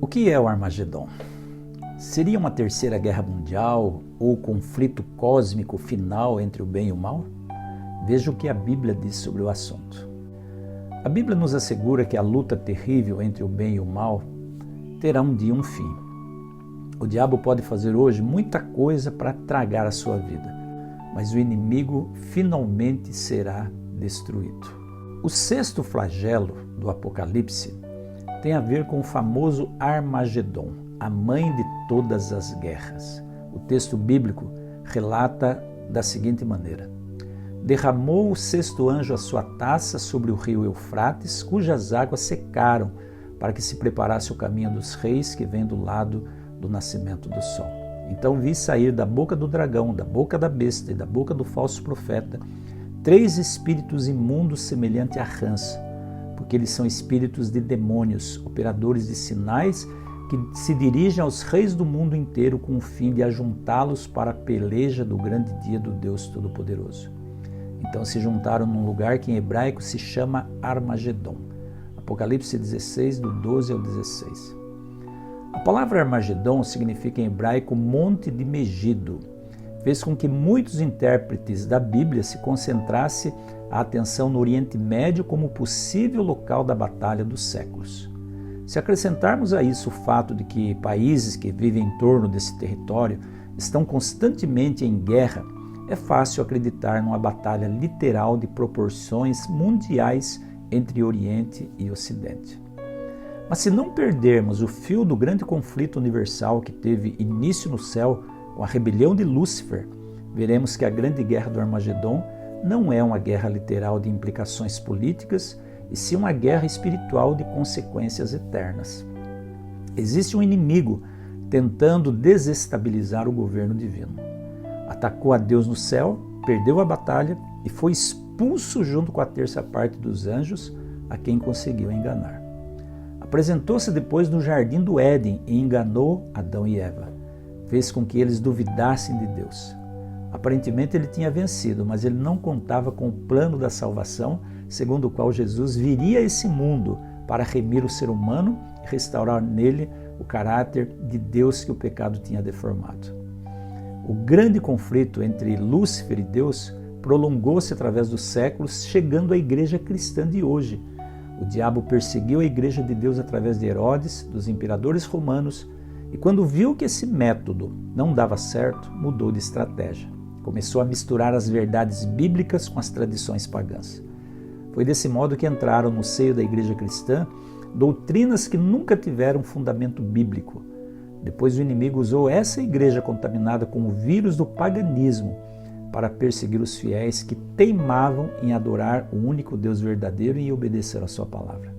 O que é o Armagedon? Seria uma terceira guerra mundial ou conflito cósmico final entre o bem e o mal? Veja o que a Bíblia diz sobre o assunto. A Bíblia nos assegura que a luta terrível entre o bem e o mal terá um dia um fim. O diabo pode fazer hoje muita coisa para tragar a sua vida, mas o inimigo finalmente será destruído. O sexto flagelo do Apocalipse tem a ver com o famoso Armagedon, a mãe de todas as guerras. O texto bíblico relata da seguinte maneira: derramou o sexto anjo a sua taça sobre o rio Eufrates, cujas águas secaram, para que se preparasse o caminho dos reis que vem do lado do nascimento do sol. Então vi sair da boca do dragão, da boca da besta e da boca do falso profeta 3 espíritos imundos semelhantes a rãs, porque eles são espíritos de demônios, operadores de sinais, que se dirigem aos reis do mundo inteiro com o fim de ajuntá-los para a peleja do grande dia do Deus Todo-Poderoso. Então se juntaram num lugar que em hebraico se chama Armagedon. Apocalipse 16, do 12 ao 16. A palavra Armagedon significa em hebraico monte de Megido. Fez com que muitos intérpretes da Bíblia se concentrassem a atenção no Oriente Médio como possível local da batalha dos séculos. Se acrescentarmos a isso o fato de que países que vivem em torno desse território estão constantemente em guerra, é fácil acreditar numa batalha literal de proporções mundiais entre Oriente e Ocidente. Mas se não perdermos o fio do grande conflito universal que teve início no céu com a rebelião de Lúcifer, veremos que a grande guerra do Armagedon não é uma guerra literal de implicações políticas, e sim uma guerra espiritual de consequências eternas. Existe um inimigo tentando desestabilizar o governo divino. Atacou a Deus no céu, perdeu a batalha e foi expulso junto com a terça parte dos anjos, a quem conseguiu enganar. Apresentou-se depois no jardim do Éden e enganou Adão e Eva. Fez com que eles duvidassem de Deus. Aparentemente ele tinha vencido, mas ele não contava com o plano da salvação, segundo o qual Jesus viria a esse mundo para remir o ser humano e restaurar nele o caráter de Deus que o pecado tinha deformado. O grande conflito entre Lúcifer e Deus prolongou-se através dos séculos, chegando à igreja cristã de hoje. O diabo perseguiu a igreja de Deus através de Herodes, dos imperadores romanos, e quando viu que esse método não dava certo, mudou de estratégia. Começou a misturar as verdades bíblicas com as tradições pagãs. Foi desse modo que entraram no seio da igreja cristã doutrinas que nunca tiveram fundamento bíblico. Depois o inimigo usou essa igreja contaminada com o vírus do paganismo para perseguir os fiéis que teimavam em adorar o único Deus verdadeiro e obedecer a sua palavra.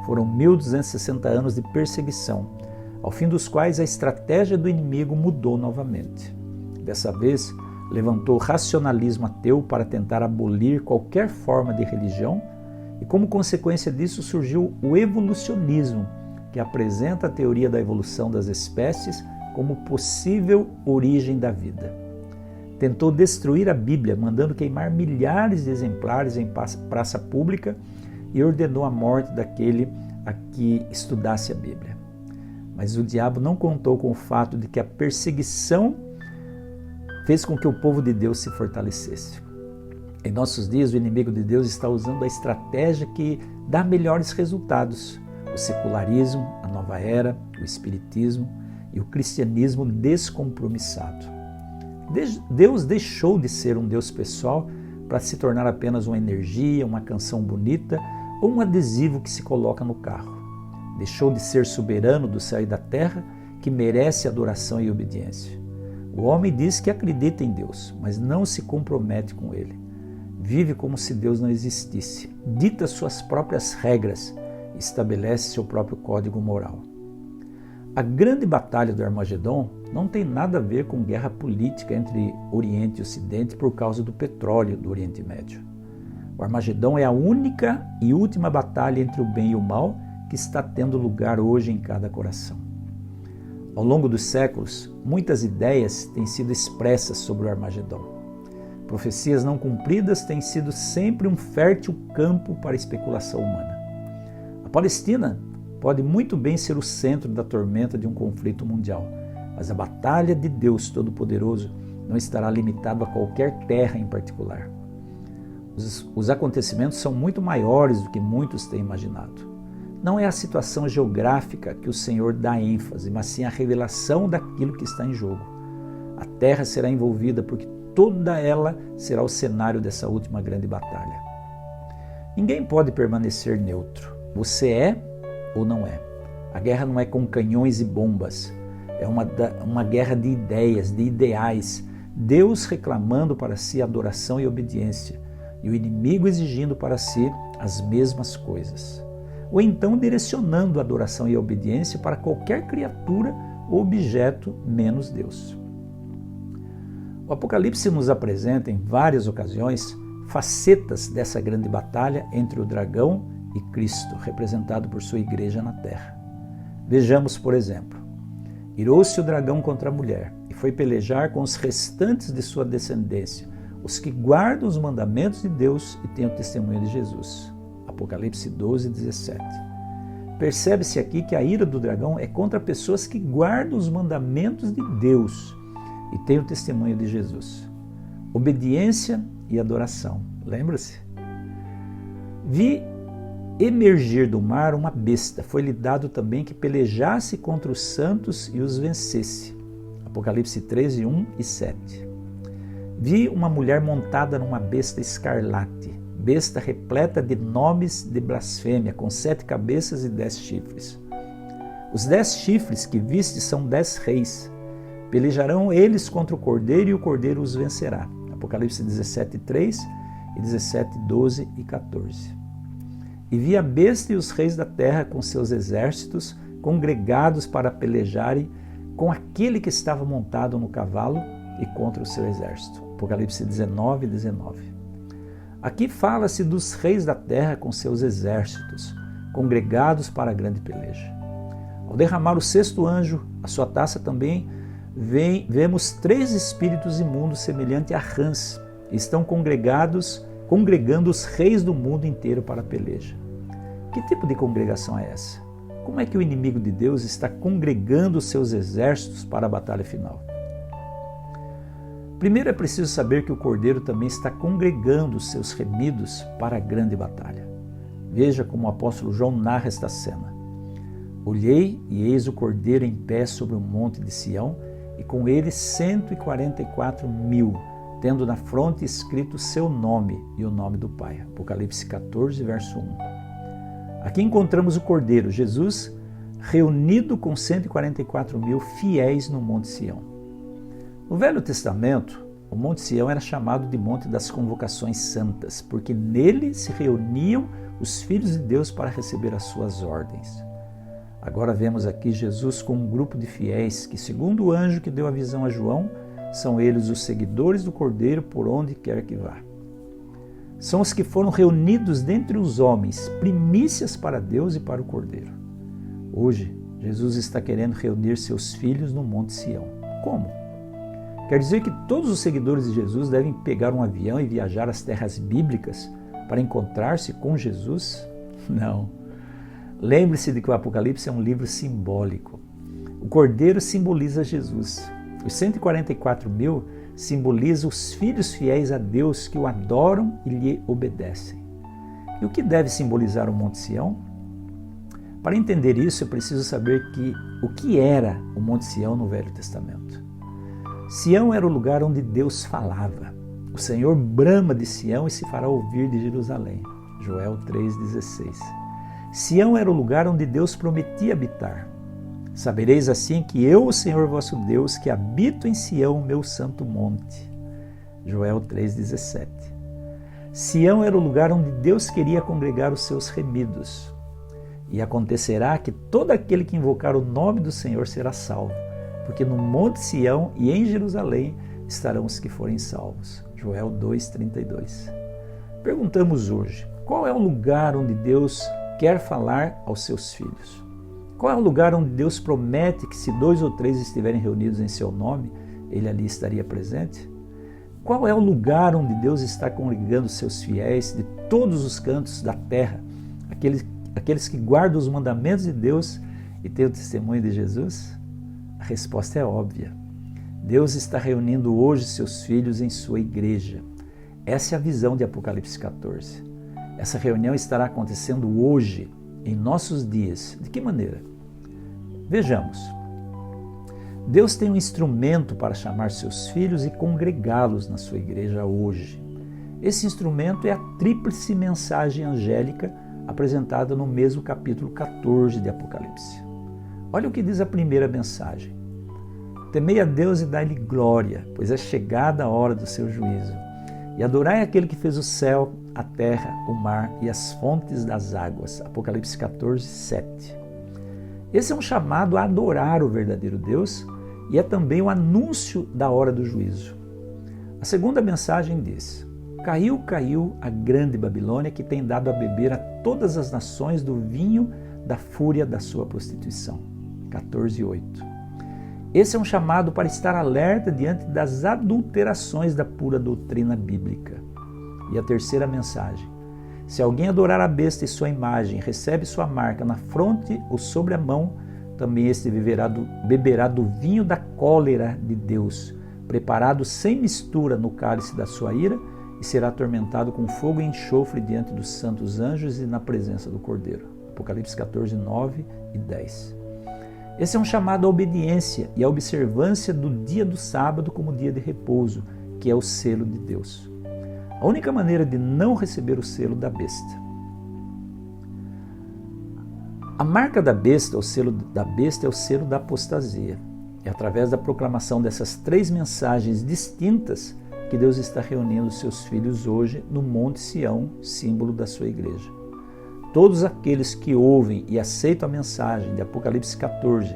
Foram 1260 anos de perseguição, ao fim dos quais a estratégia do inimigo mudou novamente. Dessa vez, levantou o racionalismo ateu para tentar abolir qualquer forma de religião e, como consequência disso, surgiu o evolucionismo, que apresenta a teoria da evolução das espécies como possível origem da vida. Tentou destruir a Bíblia, mandando queimar milhares de exemplares em praça pública e ordenou a morte daquele a que estudasse a Bíblia. Mas o diabo não contou com o fato de que a perseguição fez com que o povo de Deus se fortalecesse. Em nossos dias, o inimigo de Deus está usando a estratégia que dá melhores resultados: o secularismo, a nova era, o espiritismo e o cristianismo descompromissado. Deus deixou de ser um Deus pessoal para se tornar apenas uma energia, uma canção bonita ou um adesivo que se coloca no carro. Deixou de ser soberano do céu e da terra, que merece adoração e obediência. O homem diz que acredita em Deus, mas não se compromete com Ele. Vive como se Deus não existisse, dita suas próprias regras, estabelece seu próprio código moral. A grande batalha do Armagedon não tem nada a ver com guerra política entre Oriente e Ocidente por causa do petróleo do Oriente Médio. O Armagedon é a única e última batalha entre o bem e o mal que está tendo lugar hoje em cada coração. Ao longo dos séculos, muitas ideias têm sido expressas sobre o Armagedon. Profecias não cumpridas têm sido sempre um fértil campo para a especulação humana. A Palestina pode muito bem ser o centro da tormenta de um conflito mundial, mas a batalha de Deus Todo-Poderoso não estará limitado a qualquer terra em particular. Os acontecimentos são muito maiores do que muitos têm imaginado. Não é a situação geográfica que o Senhor dá ênfase, mas sim a revelação daquilo que está em jogo. A terra será envolvida porque toda ela será o cenário dessa última grande batalha. Ninguém pode permanecer neutro. Você é ou não é. A guerra não é com canhões e bombas. É uma guerra de ideias, de ideais. Deus reclamando para si adoração e obediência, e o inimigo exigindo para si as mesmas coisas. Ou então direcionando a adoração e a obediência para qualquer criatura ou objeto menos Deus. O Apocalipse nos apresenta em várias ocasiões facetas dessa grande batalha entre o dragão e Cristo, representado por sua igreja na terra. Vejamos, por exemplo, irou-se o dragão contra a mulher e foi pelejar com os restantes de sua descendência, os que guardam os mandamentos de Deus e têm o testemunho de Jesus. Apocalipse 12, 17. Percebe-se aqui que a ira do dragão é contra pessoas que guardam os mandamentos de Deus e têm o testemunho de Jesus. Obediência e adoração. Lembra-se? Vi emergir do mar uma besta. Foi-lhe dado também que pelejasse contra os santos e os vencesse. Apocalipse 13, 1 e 7. Vi uma mulher montada numa besta escarlate, besta repleta de nomes de blasfêmia, com 7 cabeças e 10 chifres. Os 10 chifres que viste são 10 reis. Pelejarão eles contra o Cordeiro e o Cordeiro os vencerá. Apocalipse 17, 3 e 17, 12 e 14. E vi a besta e os reis da terra com seus exércitos congregados para pelejarem com aquele que estava montado no cavalo e contra o seu exército. Apocalipse 19, 19. Aqui fala-se dos reis da terra com seus exércitos, congregados para a grande peleja. Ao derramar o 6º anjo, a sua taça também, vemos 3 espíritos imundos semelhantes a rãs, e estão congregando os reis do mundo inteiro para a peleja. Que tipo de congregação é essa? Como é que o inimigo de Deus está congregando os seus exércitos para a batalha final? Primeiro é preciso saber que o Cordeiro também está congregando os seus remidos para a grande batalha. Veja como o apóstolo João narra esta cena. Olhei e eis o Cordeiro em pé sobre o monte de Sião, e com ele 144.000, tendo na fronte escrito seu nome e o nome do Pai. Apocalipse 14, verso 1. Aqui encontramos o Cordeiro, Jesus, reunido com 144.000 fiéis no Monte Sião. No Velho Testamento, o Monte Sião era chamado de Monte das Convocações Santas, porque nele se reuniam os filhos de Deus para receber as suas ordens. Agora vemos aqui Jesus com um grupo de fiéis que, segundo o anjo que deu a visão a João, são eles os seguidores do Cordeiro por onde quer que vá. São os que foram reunidos dentre os homens, primícias para Deus e para o Cordeiro. Hoje, Jesus está querendo reunir seus filhos no Monte Sião. Como? Quer dizer que todos os seguidores de Jesus devem pegar um avião e viajar às terras bíblicas para encontrar-se com Jesus? Não. Lembre-se de que o Apocalipse é um livro simbólico. O Cordeiro simboliza Jesus. Os 144.000 simbolizam os filhos fiéis a Deus que o adoram e lhe obedecem. E o que deve simbolizar o Monte Sião? Para entender isso, é preciso saber o que era o Monte Sião no Velho Testamento. Sião era o lugar onde Deus falava. O Senhor brama de Sião e se fará ouvir de Jerusalém. Joel 3,16. Sião era o lugar onde Deus prometia habitar. Sabereis assim que eu, o Senhor vosso Deus, que habito em Sião, meu santo monte. Joel 3,17. Sião era o lugar onde Deus queria congregar os seus remidos. E acontecerá que todo aquele que invocar o nome do Senhor será salvo, porque no Monte Sião e em Jerusalém estarão os que forem salvos. Joel 2,32. Perguntamos hoje, qual é o lugar onde Deus quer falar aos seus filhos? Qual é o lugar onde Deus promete que se 2 ou 3 estiverem reunidos em seu nome, Ele ali estaria presente? Qual é o lugar onde Deus está congregando seus fiéis de todos os cantos da terra, aqueles que guardam os mandamentos de Deus e têm o testemunho de Jesus? A resposta é óbvia. Deus está reunindo hoje seus filhos em sua igreja. Essa é a visão de Apocalipse 14. Essa reunião estará acontecendo hoje, em nossos dias. De que maneira? Vejamos. Deus tem um instrumento para chamar seus filhos e congregá-los na sua igreja hoje. Esse instrumento é a tríplice mensagem angélica apresentada no mesmo capítulo 14 de Apocalipse. Olha o que diz a primeira mensagem. Temei a Deus e dai-lhe glória, pois é chegada a hora do seu juízo. E adorai aquele que fez o céu, a terra, o mar e as fontes das águas. Apocalipse 14, 7. Esse é um chamado a adorar o verdadeiro Deus e é também o anúncio da hora do juízo. A segunda mensagem diz: Caiu, caiu a grande Babilônia, que tem dado a beber a todas as nações do vinho da fúria da sua prostituição. 14, 8. Esse é um chamado para estar alerta diante das adulterações da pura doutrina bíblica. E a terceira mensagem: se alguém adorar a besta e sua imagem, recebe sua marca na fronte ou sobre a mão, também este beberá do vinho da cólera de Deus, preparado sem mistura no cálice da sua ira, e será atormentado com fogo e enxofre diante dos santos anjos e na presença do Cordeiro. Apocalipse 14, 9 e 10. Esse é um chamado à obediência e à observância do dia do sábado como dia de repouso, que é o selo de Deus. A única maneira de não receber o selo da besta. A marca da besta, o selo da besta, é o selo da apostasia. É através da proclamação dessas três mensagens distintas que Deus está reunindo seus filhos hoje no Monte Sião, símbolo da sua igreja. Todos aqueles que ouvem e aceitam a mensagem de Apocalipse 14,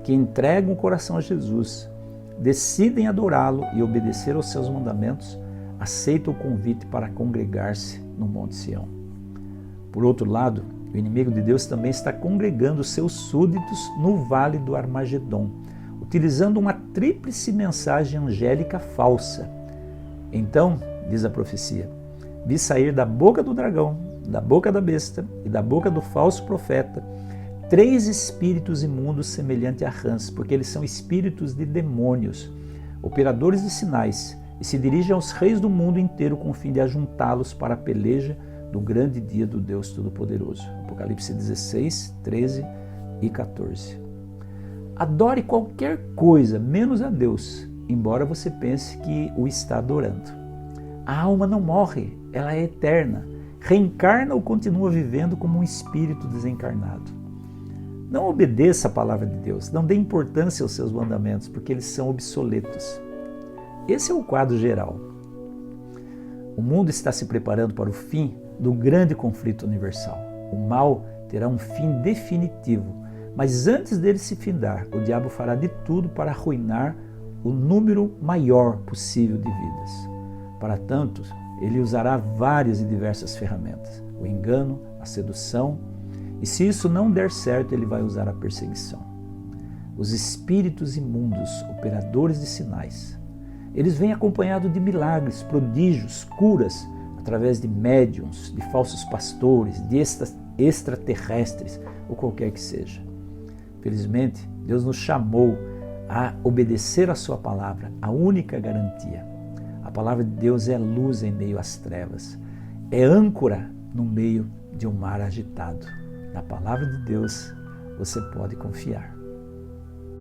que entregam o coração a Jesus, decidem adorá-lo e obedecer aos seus mandamentos, aceitam o convite para congregar-se no Monte Sião. Por outro lado, o inimigo de Deus também está congregando seus súditos no Vale do Armagedon, utilizando uma tríplice mensagem angélica falsa. Então, diz a profecia, vi sair da boca do dragão, da boca da besta e da boca do falso profeta, 3 espíritos imundos semelhantes a rãs, porque eles são espíritos de demônios, operadores de sinais, e se dirigem aos reis do mundo inteiro com o fim de ajuntá-los para a peleja do grande dia do Deus Todo-Poderoso. Apocalipse 16, 13 e 14. Adore qualquer coisa, menos a Deus, embora você pense que o está adorando. A alma não morre, ela é eterna. Reencarna ou continua vivendo como um espírito desencarnado. Não obedeça a palavra de Deus, não dê importância aos seus mandamentos, porque eles são obsoletos. Esse é o quadro geral. O mundo está se preparando para o fim do grande conflito universal. O mal terá um fim definitivo, mas antes dele se findar, o diabo fará de tudo para arruinar o número maior possível de vidas. Para tanto, ele usará várias e diversas ferramentas, o engano, a sedução, e se isso não der certo, ele vai usar a perseguição. Os espíritos imundos, operadores de sinais, eles vêm acompanhados de milagres, prodígios, curas, através de médiuns, de falsos pastores, de extraterrestres, ou qualquer que seja. Felizmente, Deus nos chamou a obedecer a sua palavra, a única garantia. A palavra de Deus é luz em meio às trevas, é âncora no meio de um mar agitado. Na palavra de Deus você pode confiar.